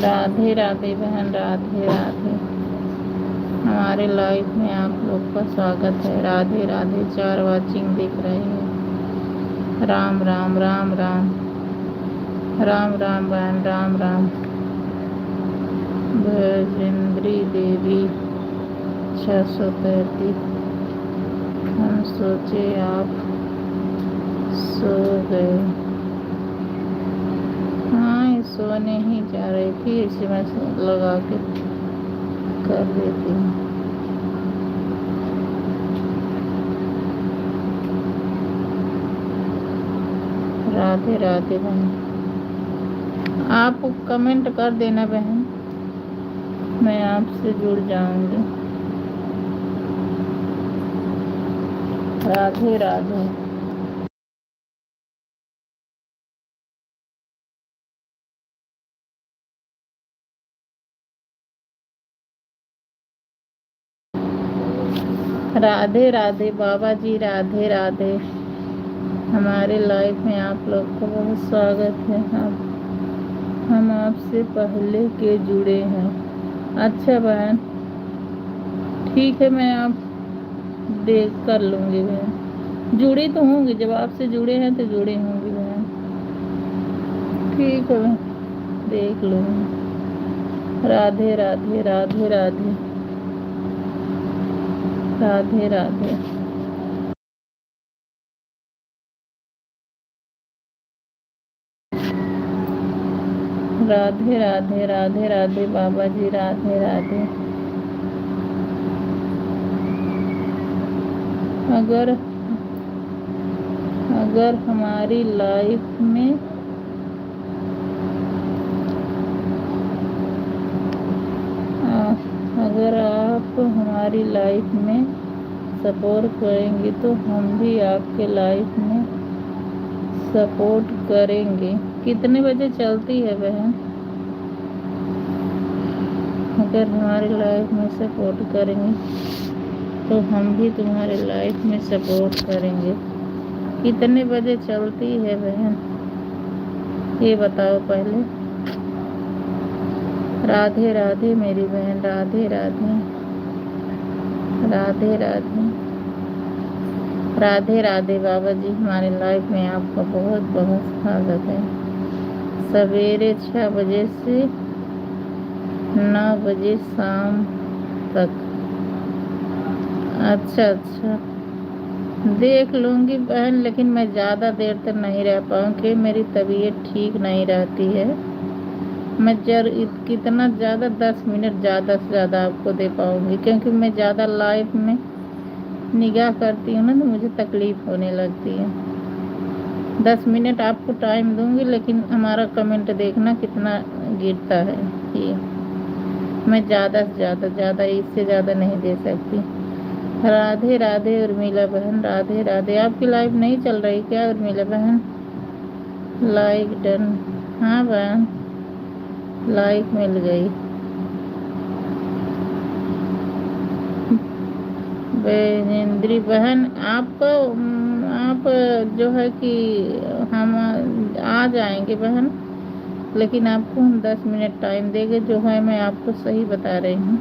राधे राधे बहन, राधे राधे। हमारे लाइफ में आप लोग का स्वागत है। राधे राधे। 4 वाचिंग दिख रही है। राम राम राम राम राम राम बहन, राम राम। बजेंद्री देवी 635। हम सोचे आप सो गए। हाँ, ये सोने ही जा रही थी, इसी में लगा के कर देती हूँ। राधे राधे बहन। आप कमेंट कर देना बहन, मैं आपसे जुड़ जाऊंगी। राधे राधे। राधे राधे बाबा जी, राधे राधे। हमारे लाइफ में आप लोग का बहुत स्वागत है। हम आपसे पहले के जुड़े हैं। अच्छा बहन, ठीक है, मैं आप देख कर लूँगी बहन। जुड़ी तो होंगी, जब आपसे जुड़े हैं तो जुड़ी होंगी बहन। ठीक है बहन, देख लूँगी। राधे राधे, राधे राधे, राधे राधे। राधे राधे, राधे राधे बाबा जी, राधे राधे। अगर हमारी लाइफ में अगर आप हमारी लाइफ में सपोर्ट करेंगे तो हम भी आपके लाइफ में सपोर्ट करेंगे। कितने बजे चलती है बहन? अगर हमारी लाइफ में सपोर्ट करेंगे तो हम भी तुम्हारे लाइफ में सपोर्ट करेंगे। कितने बजे चलती है बहन, ये बताओ पहले। राधे राधे मेरी बहन, राधे राधे, राधे राधे, राधे राधे बाबा जी। हमारे लाइफ में आपका बहुत बहुत स्वागत है। सवेरे 6 बजे से 9 बजे शाम तक। अच्छा, देख लूँगी बहन, लेकिन मैं ज़्यादा देर तक नहीं रह पाऊँगी, मेरी तबीयत ठीक नहीं रहती है। मैं कितना ज़्यादा 10 मिनट ज़्यादा से ज़्यादा आपको दे पाऊँगी, क्योंकि मैं ज़्यादा लाइफ में निगाह करती हूँ ना तो मुझे तकलीफ़ होने लगती है। 10 मिनट आपको टाइम दूँगी, लेकिन हमारा कमेंट देखना कितना गिरता है। ये मैं ज़्यादा से ज़्यादा इससे ज़्यादा नहीं दे सकती। राधे राधे उर्मिला बहन, राधे राधे। आपकी लाइव नहीं चल रही क्या उर्मिला बहन? Like done. हाँ बहन, लाइक मिल गई। बेजेंद्री बहन, आप जो है कि हम आ जाएंगे बहन, लेकिन आपको हम 10 मिनट टाइम देंगे। जो है मैं आपको सही बता रही हूँ,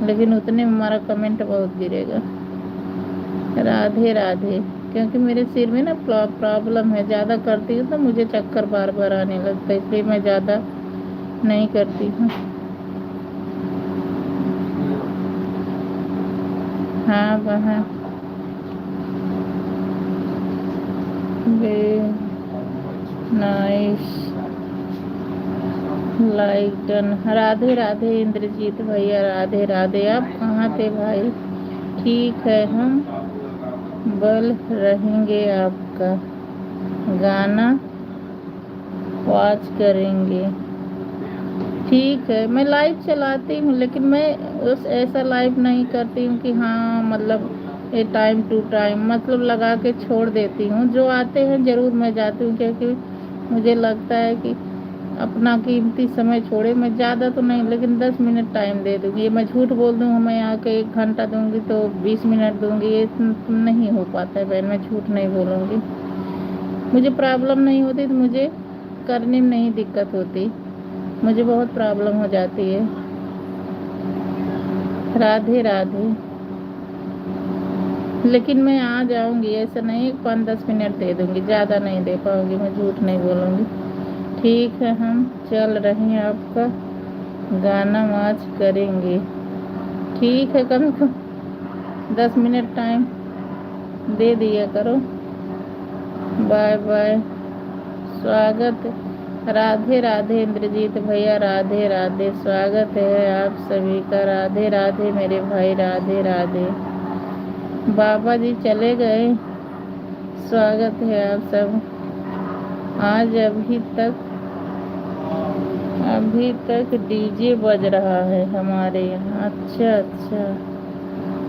लेकिन उतने में हमारा कमेंट बहुत गिरेगा। राधे राधे। क्योंकि मेरे सिर में ना प्रॉब्लम है, ज़्यादा करती हूँ तो मुझे चक्कर बार बार आने लगता है, इसलिए मैं ज़्यादा नहीं करती हूँ। हाँ बहन, nice, like done. Radhe Radhe Indrajeet भैया, राधे राधे। आप कहाँ थे भाई? ठीक है, हम बल रहेंगे, आपका गाना वॉच करेंगे। ठीक है, मैं लाइव चलाती हूँ, लेकिन मैं ऐसा लाइव नहीं करती हूँ कि हाँ मतलब ये टाइम टू टाइम मतलब लगा के छोड़ देती हूँ। जो आते हैं ज़रूर मैं जाती हूँ, क्योंकि मुझे लगता है कि अपना कीमती समय छोड़े। मैं ज़्यादा तो नहीं, लेकिन 10 मिनट टाइम दे दूँगी। ये मैं झूठ बोल दूँ मैं आके 1 घंटा दूँगी तो 20 मिनट दूँगी, ये नहीं हो पाता है बहन। मैं झूठ नहीं बोलूँगी। मुझे प्रॉब्लम नहीं होती तो मुझे करने में नहीं दिक्कत होती। मुझे बहुत प्रॉब्लम हो जाती है। राधे राधे। लेकिन मैं आ जाऊंगी, ऐसा नहीं 5-10 मिनट दे दूंगी, ज़्यादा नहीं दे पाऊंगी, मैं झूठ नहीं बोलूंगी। ठीक है, हम चल रहे हैं, आपका गाना वाच करेंगे। ठीक है, कम से कम 10 मिनट टाइम दे दिया करो। Bye bye. स्वागत। राधे राधे इंद्रजीत भैया, राधे राधे। स्वागत है आप सभी का। राधे राधे मेरे भाई, राधे राधे। बाबा जी चले गए। स्वागत है आप सब। आज अभी तक डीजे बज रहा है हमारे यहाँ। अच्छा अच्छा,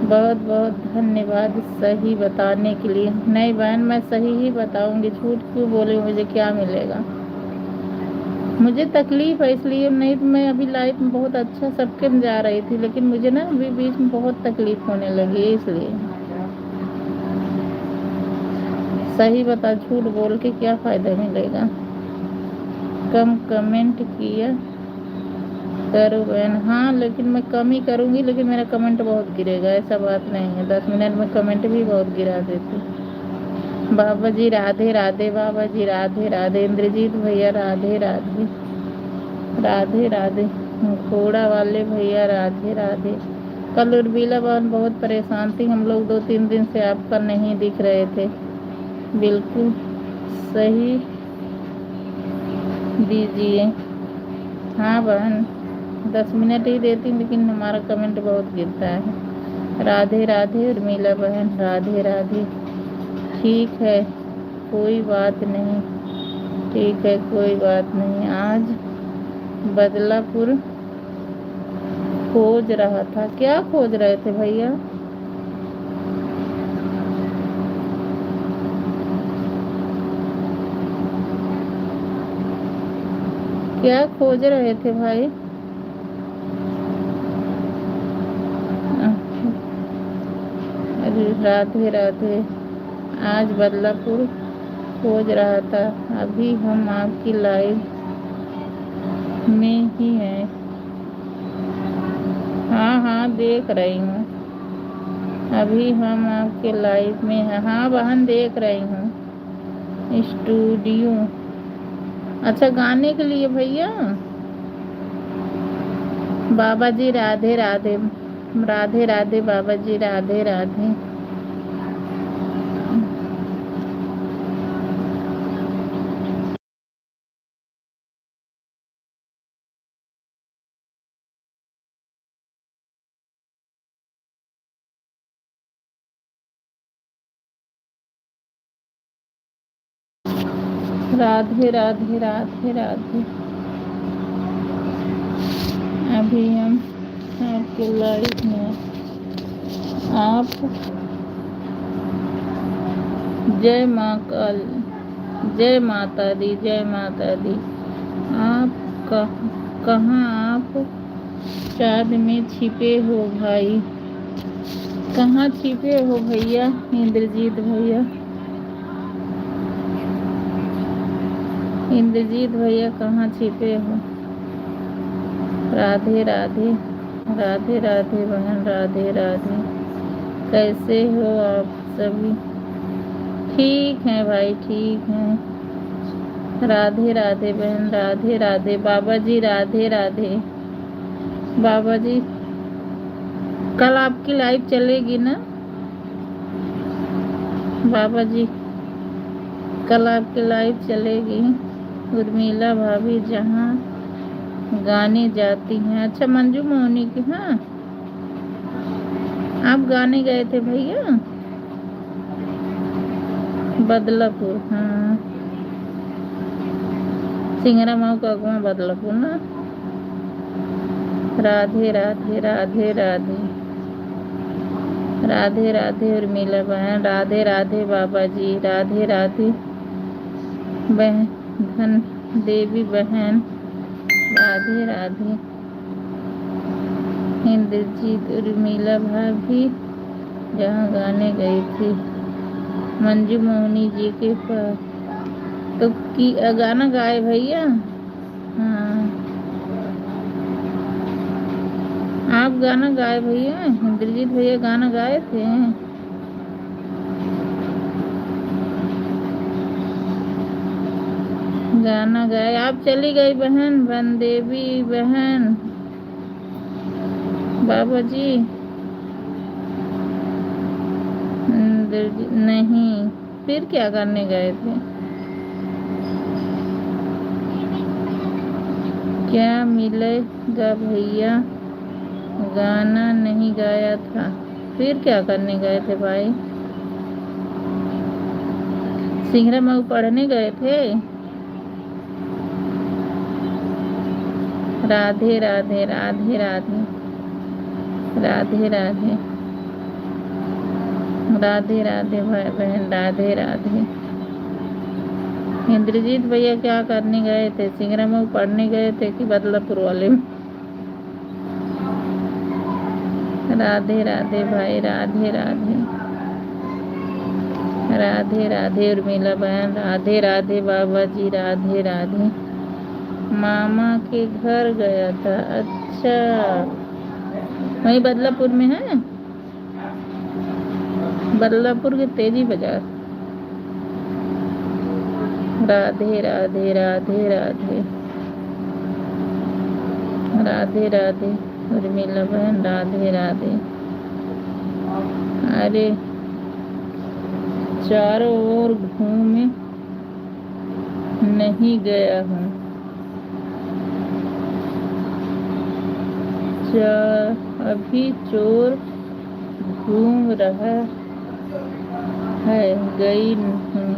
बहुत बहुत धन्यवाद सही बताने के लिए। नहीं बहन, मैं सही ही बताऊंगी, झूठ क्यों बोले, मुझे क्या मिलेगा। मुझे तकलीफ है इसलिए, नहीं तो मैं अभी लाइफ में बहुत अच्छा सबके में जा रही थी, लेकिन मुझे ना अभी बीच में बहुत तकलीफ होने लगी है, इसलिए सही बता, झूठ बोल के क्या फ़ायदा मिलेगा। कम कमेंट किया करो बहन। हाँ, लेकिन मैं कम ही करूँगी, लेकिन मेरा कमेंट बहुत गिरेगा, ऐसा बात नहीं है। 10 मिनट में कमेंट भी बहुत गिरा देती। बाबा जी राधे राधे, बाबा जी राधे राधे। इंद्रजीत भैया राधे राधे, राधे राधे। घोड़ा वाले भैया राधे राधे। कल उर्मिला बहन बहुत परेशान थी, हम लोग 2-3 दिन से आपका नहीं दिख रहे थे। बिल्कुल सही दीजिए। हाँ बहन, 10 मिनट ही देती, लेकिन हमारा कमेंट बहुत गिरता है। राधे राधे उर्मिला बहन, राधे राधे। ठीक है, कोई बात नहीं, ठीक है, कोई बात नहीं। आज बदलापुर खोज रहा था। क्या खोज रहे थे भैया? क्या खोज रहे थे भाई? राधे राधे। आज बदलापुर खोज रहा था। अभी हम आपकी लाइव में ही हैं। हाँ हाँ, देख रही हूँ। अभी हम आपके लाइव में हैं। हाँ बहन, देख रही हूँ। स्टूडियो। अच्छा, गाने के लिए भैया। बाबा जी राधे राधे, राधे राधे बाबा जी, राधे राधे। राधे राधे, राधे राधे। अभी हम आपके लाइव में। आप जय माँ काल, जय माता दी, जय माता दी। आप कहाँ आप चाँद में छिपे हो भाई? कहाँ छिपे हो भैया? इंद्रजीत भैया, इंद्रजीत भैया कहाँ छिपे हो? राधे राधे, राधे राधे बहन, राधे राधे। कैसे हो आप सभी? ठीक हैं भाई, ठीक हैं। राधे राधे बहन, राधे राधे। बाबा जी राधे राधे। बाबा जी, कल आपकी लाइव चलेगी ना? बाबा जी, कल आपकी लाइव चलेगी। उर्मिला भाभी जहाँ गाने जाती हैं। अच्छा, मंजू मोहनी की। हाँ, आप गाने गए थे भैया बदलापुर। हाँ, सिंगरा माऊ का गाँव बदलापुर ना। राधे राधे, राधे राधे, राधे राधे उर्मिला बहन, राधे राधे बाबा जी, राधे राधे बहन धन देवी बहन, राधे राधे। इंद्रजीत उर्मिला भाभी जहाँ गाने गई थी मंजू मोहनी जी के पास, तो की गाना गाए भैया। हाँ, आप गाना गाए भैया, इंद्रजीत भैया गाना गाए थे। गाना गाए, आप चली गई बहन, बनदेवी बहन, बाबा जी। नहीं, फिर क्या करने गए थे? क्या मिलेगा भैया, गाना नहीं गाया था, फिर क्या करने गए थे भाई? सिंगरा मऊ पढ़ने गए थे। राधे राधे राधे राधे राधे राधे राधे राधे भाई बहन, राधे राधे। इंद्रजीत भैया क्या करने गए थे? सिंगरा मऊ पढ़ने गए थे कि बदलापुर वाले में? राधे राधे भाई, राधे राधे राधे राधे उर्मिला बहन, राधे राधे बाबा जी, राधे राधे। मामा के घर गया था, अच्छा, वही बदलापुर में है, बदलापुर के तेजी बाजार। राधे राधे राधे राधे राधे राधे उर्मिला बहन, राधे राधे। अरे चारों ओर घूमे नहीं गया हूँ, अभी चोर घूम रहा है, गई हूँ,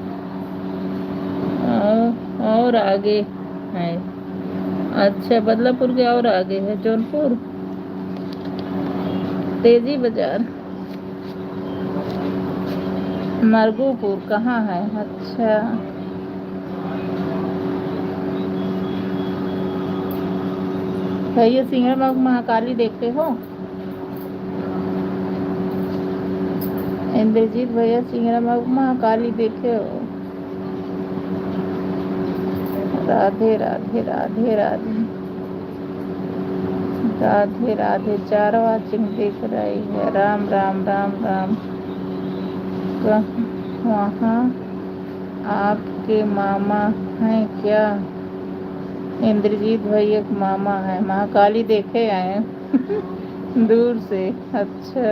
और आगे है। अच्छा, बदलापुर के और आगे है जौनपुर, तेजी बाजार, मरगूपुर कहाँ है? अच्छा, भैया सिंगरा महाकाली देखते हो? इंद्रजीत भैया सिंगरा महाकाली देखे हो? राधे राधे राधे राधे राधे राधे। चारों वाचिंग देख रही है, राम राम राम राम। वहाँ आपके मामा हैं क्या? इंद्रजीत भैया के मामा है, महाकाली देखे आए दूर से। अच्छा,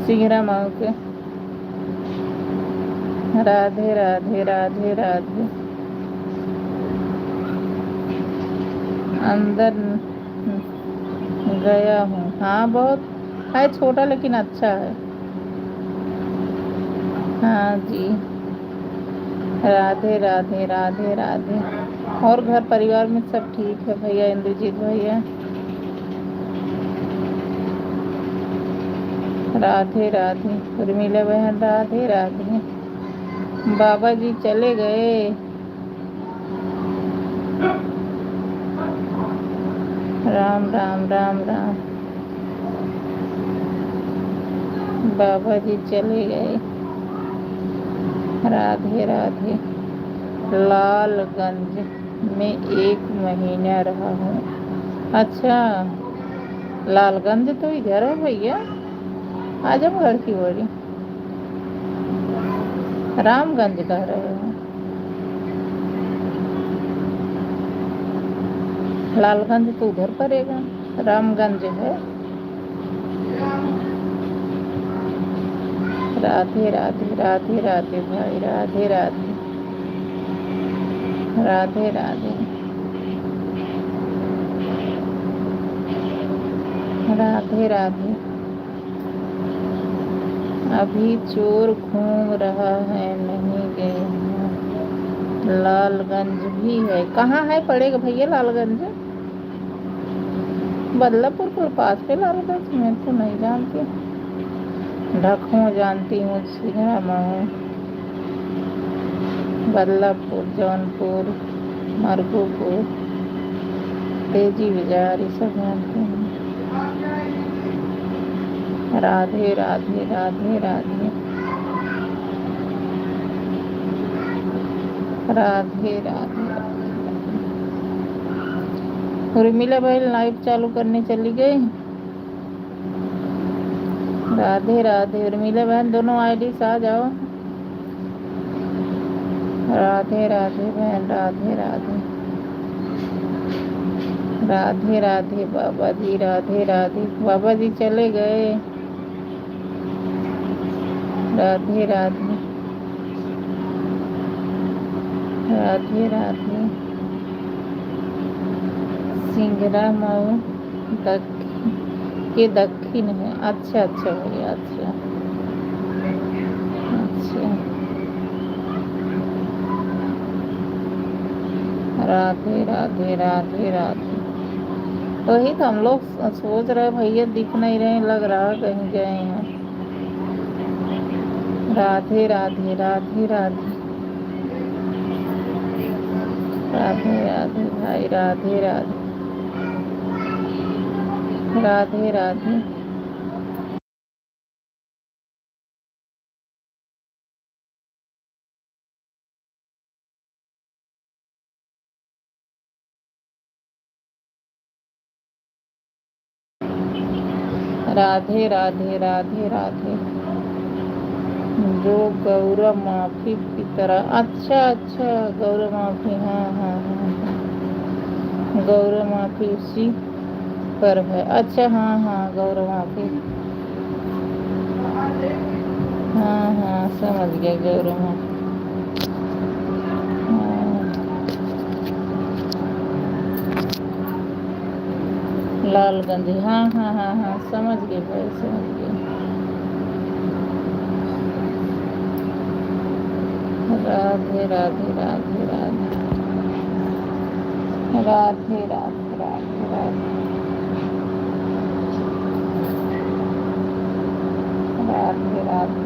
सिंगरा मऊ के। राधे राधे राधे राधे। अंदर गया हूँ, हाँ बहुत है, छोटा लेकिन अच्छा है। हाँ जी, राधे राधे राधे राधे। और घर परिवार में सब ठीक है भैया इंद्रजीत भैया? राधे राधे उर्मिला बहन, राधे राधे। बाबा जी चले गए, राम राम राम राम। बाबा जी चले गए, राधे राधे। लालगंज में 1 महीना रहा हूँ। अच्छा, लालगंज तो इधर है भैया, आजमगढ़ की बड़ी। रामगंज कह रहे हो? लालगंज तो उधर पड़ेगा, रामगंज है। राधे राधे राधे राधे भाई, राधे राधे राधे राधे राधे राधे। अभी चोर घूम रहा है, नहीं गए हैं। लालगंज भी है, कहाँ है पड़ेगा भैया लालगंज? बदलापुर के पास पे लालगंज, मैं तो नहीं जानती। ढखों जानती हूँ, सिंगरा मऊ, बदलापुर, जौनपुर, मरगूपुर, तेजी बाजार, ये सब जानती हूँ। राधे राधे राधे राधे राधे राधे उर्मिला भाई लाइव चालू करने चली गई। राधे राधे उर्मिला बहन, दोनों आईडी से आ जाओ। राधे राधे बहन, राधे राधे। राधे राधे बाबा जी, राधे राधे। बाबा जी चले गए। राधे राधे। राधे राधे। सिंगरा मऊ ये दक्षिण है। अच्छा अच्छा भैया, अच्छा अच्छा। राधे राधे राधे राधे। वही तो हम लोग सोच रहे भैया दिख नहीं रहे, लग रहा कहीं गए हैं। राधे राधे राधे राधे। राधे राधे भाई, राधे राधे। राधे राधे। राधे राधे राधे राधे। जो गौरव माफी की तरह, अच्छा अच्छा गौरव माफी, हाँ हाँ हाँ हाँ। गौरव माफी उसी पर है। अच्छा हाँ हाँ गौरव माफी। हाँ हाँ समझ गए गौरव माफी। हाँ, लालगंज, हाँ हाँ हाँ हाँ समझ गए भाई, समझ गए। राधे राधे राधे राधे। राधे राधे राधे राधे। राधे राधे।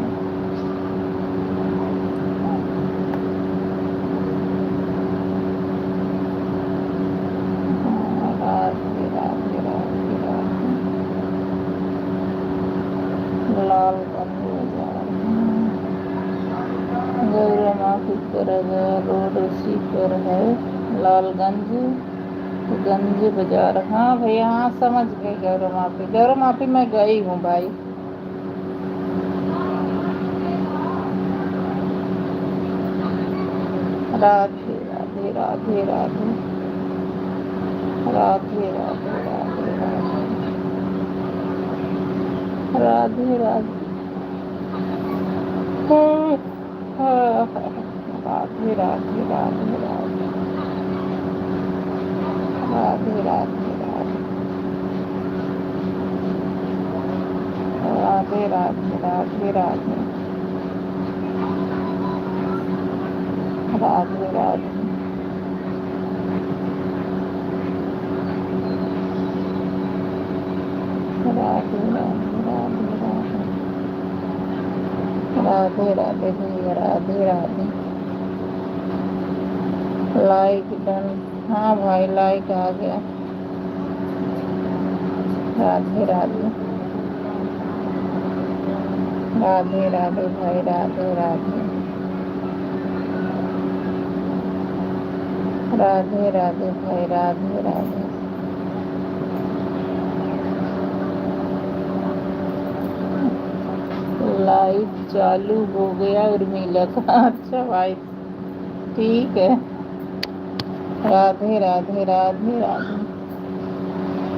राधे राधे राधे राधे। लालगंज बाजार, गौरव माफी पर रोड उसी पर है। लालगंज गंज बाजार, हाँ भैया हाँ समझ गए। गौरव माफी, गौरव माफी मैं गई हूँ भाई। राधे राधे राधे राधे। राधे राधे राधे राधे। राधे राधे। हाँ, हाँ, हाँ। राधे राधे राधे राधे। राधे राधे राधे। राधे राधे राधे राधे। राधे राधे। राधे राधे राधे राधे। राधे राधे भैया, राधे राधे। लाइक डन, हाँ भाई लाइक आ गया। राधे राधे। राधे राधे भाई, राधे राधे। राधे राधे भाई, राधे राधे। लाइव चालू हो गया उर्मिला का। अच्छा भाई ठीक है। राधे राधे राधे राधे।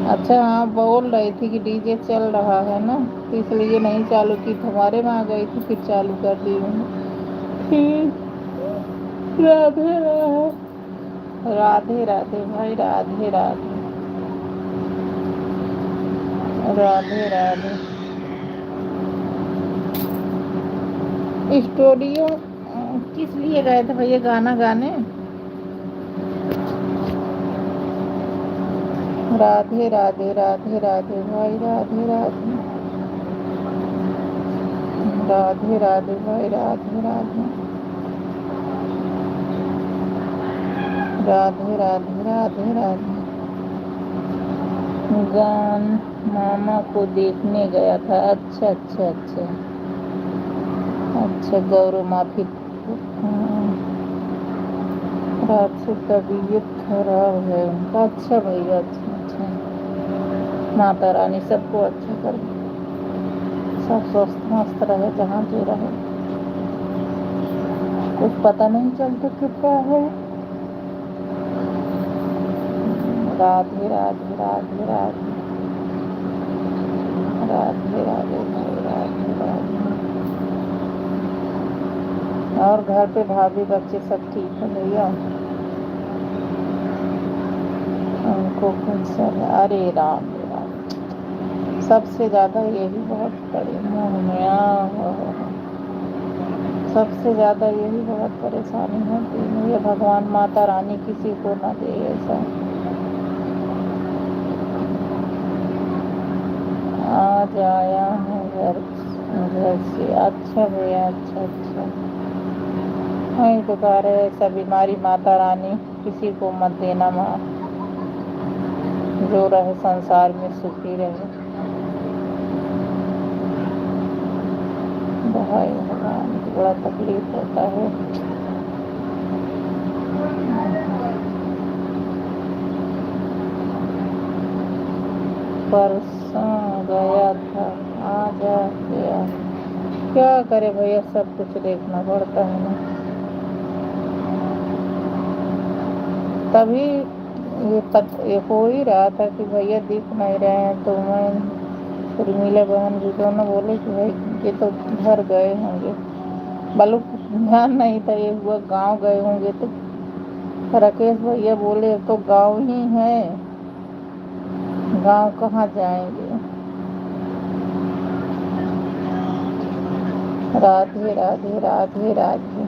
अच्छा हाँ बोल रही थी कि डीजे चल रहा है ना, तो इसलिए नहीं चालू की। तुम्हारे वहाँ गई थी फिर चालू कर दी मैंने। राधे राधे। राधे राधे भाई, राधे राधे। राधे राधे। स्टूडियो किस लिए गए थे भैया, गाना गाने? राधे राधे राधे राधे भाई, राधे राधे। राधे राधे भाई, राधे राधे। राधे राधे राधे राधे। गान मामा को देखने गया था। अच्छा अच्छा अच्छा। अच्छा गौरव माफी। रात से तबीयत खराब है उनका। अच्छा भैया, अच्छा अच्छा। माता रानी सबको अच्छा कर, सब स्वस्थ मस्त रहे जहाँ भी रहे, कुछ पता नहीं चलता कि क्या है। राधे राधे राधे राधे राधे राधे भाई, राधे राधे। और घर पे भाभी बच्चे सब ठीक है भैया? उनको कैंसर है? अरे राम राम, सबसे ज़्यादा यही बहुत बड़े मुँह में सबसे ज़्यादा यही बहुत परेशानी होती है। ये भगवान माता रानी किसी को ना दे ऐसा। आज आया हूँ घर से। अच्छा भैया, अच्छा अच्छा। वही तो कह रहे ऐसा बीमारी माता रानी किसी को मत देना माँ, जो रहे संसार में सुखी रहे। भाई भगवान, बड़ा तकलीफ होता है। परसों गया था, आज आ गया। क्या करे भैया, सब कुछ देखना पड़ता है ना। तभी ये हो ही रहा था कि भैया दिख नहीं रहे हैं, तो मैं उर्मिला बहन जी दोनों बोले कि भाई ये तो घर गए होंगे। बालू ध्यान नहीं था, ये हुआ गांव गए होंगे। तो राकेश भैया बोले तो गांव ही है, गांव कहाँ जाएंगे। राधे राधे राधे राधे।